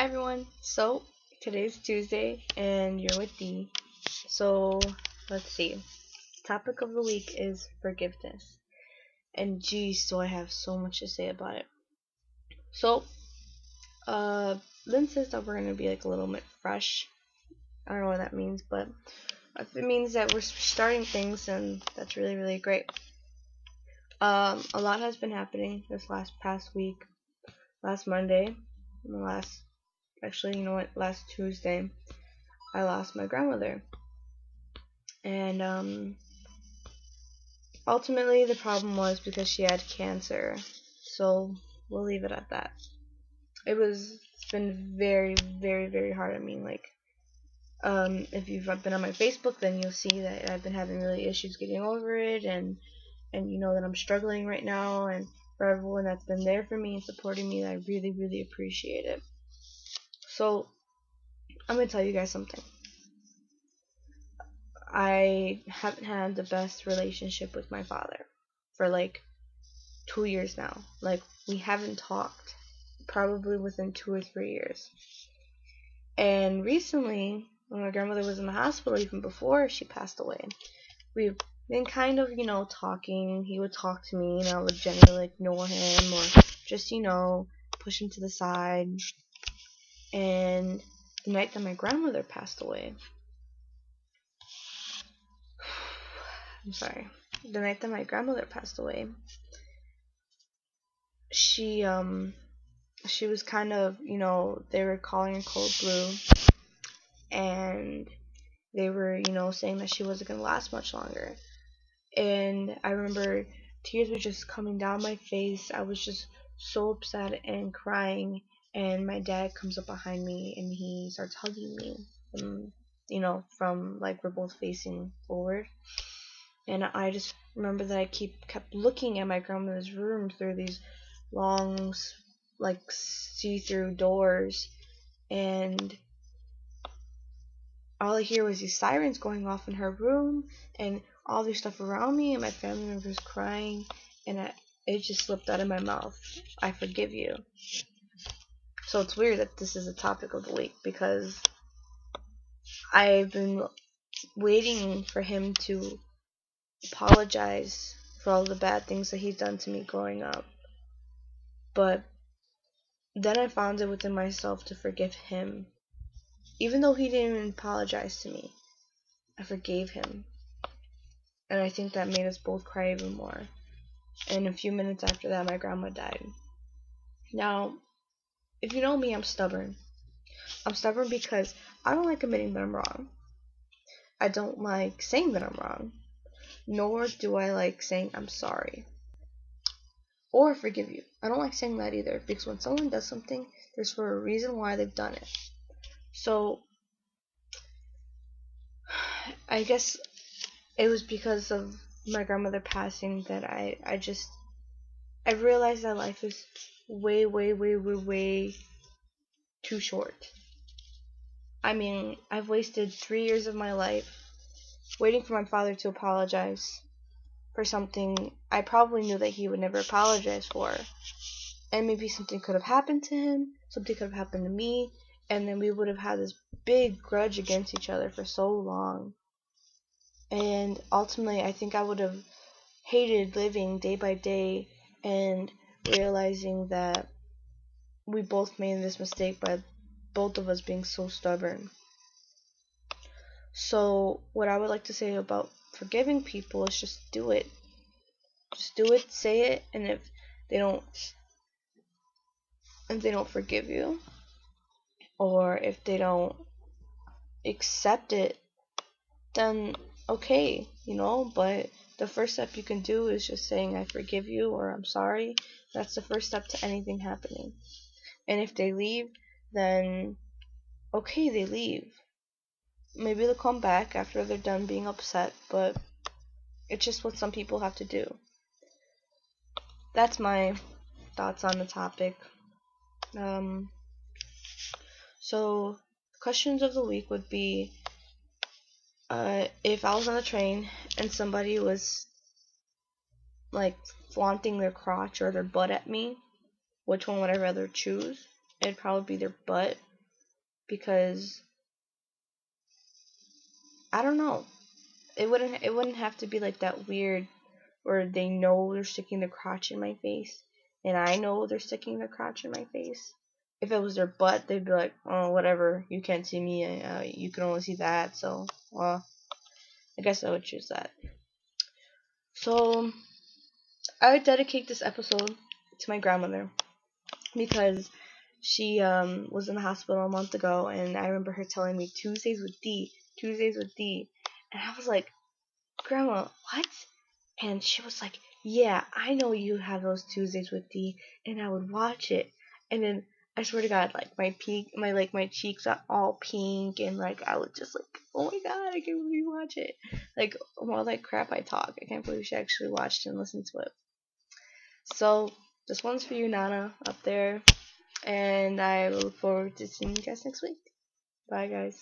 Hi everyone. So today's Tuesday and you're with Dee. So let's see. Topic of the week is forgiveness. And geez, do I have so much to say about it. So Lynn says that we're gonna be like a little bit fresh. I don't know what that means, but if it means that we're starting things, then that's really, really great. A lot has been happening this past week. Last Monday, last Tuesday, I lost my grandmother. And ultimately the problem was because she had cancer. So we'll leave it at that. It's been very, very, very hard. I mean, if you've been on my Facebook, then you'll see that I've been having really issues getting over it, and you know that I'm struggling right now, and for everyone that's been there for me and supporting me, I really, really appreciate it. So I'm gonna tell you guys something. I haven't had the best relationship with my father for like 2 years now. Like, we haven't talked probably within 2 or 3 years. And recently, when my grandmother was in the hospital, even before she passed away, we've been kind of, talking. He would talk to me, and I would generally ignore him or just, push him to the side. And the night that my grandmother passed away, I'm sorry. The night that my grandmother passed away, she was kind of, they were calling her cold blue, and they were, saying that she wasn't gonna last much longer. And I remember tears were just coming down my face. I was just so upset and crying, and my dad comes up behind me and he starts hugging me. From like we're both facing forward. And I just remember that I kept looking at my grandmother's room through these long, like, see-through doors, and all I hear was these sirens going off in her room, and all this stuff around me, and my family members crying, and it just slipped out of my mouth. I forgive you. So it's weird that this is a topic of the week, because I've been waiting for him to apologize for all the bad things that he's done to me growing up. But then I found it within myself to forgive him. Even though he didn't even apologize to me, I forgave him. And I think that made us both cry even more. And a few minutes after that, my grandma died. Now, if you know me, I'm stubborn. I'm stubborn because I don't like admitting that I'm wrong. I don't like saying that I'm wrong. Nor do I like saying I'm sorry. Or forgive you. I don't like saying that either, because when someone does something, there's for a reason why they've done it. So, I guess it was because of my grandmother passing that I realized that life is way, way, way, way, way too short. I mean, I've wasted 3 years of my life waiting for my father to apologize for something I probably knew that he would never apologize for. And maybe something could have happened to him, something could have happened to me, and then we would have had this big grudge against each other for so long. And ultimately, I think I would have hated living day by day and realizing that we both made this mistake by both of us being so stubborn. So what I would like to say about forgiving people is just do it. Just do it, say it, and if they don't forgive you, or if they don't accept it, then okay, but the first step you can do is just saying I forgive you or I'm sorry. That's the first step to anything happening. And if they leave, then okay, they leave. Maybe they'll come back after they're done being upset, but it's just what some people have to do. That's my thoughts on the topic. So questions of the week would be, if I was on a train and somebody was like flaunting their crotch or their butt at me, which one would I rather choose? It'd probably be their butt, because I don't know. It wouldn't have to be like that weird where they know they're sticking their crotch in my face and I know they're sticking their crotch in my face. If it was their butt, they'd be like, oh, whatever, you can't see me, you can only see that, so, well, I guess I would choose that. So, I would dedicate this episode to my grandmother because she was in the hospital a month ago, and I remember her telling me Tuesdays with D, and I was like, Grandma, what? And she was like, yeah, I know you have those Tuesdays with D, and I would watch it, and then I swear to God, like my cheeks are all pink, and like I would just like, oh my God, I can't believe you watch it, like all that crap I talk. I can't believe she actually watched and listened to it. So this one's for you, Nana, up there, and I look forward to seeing you guys next week. Bye, guys.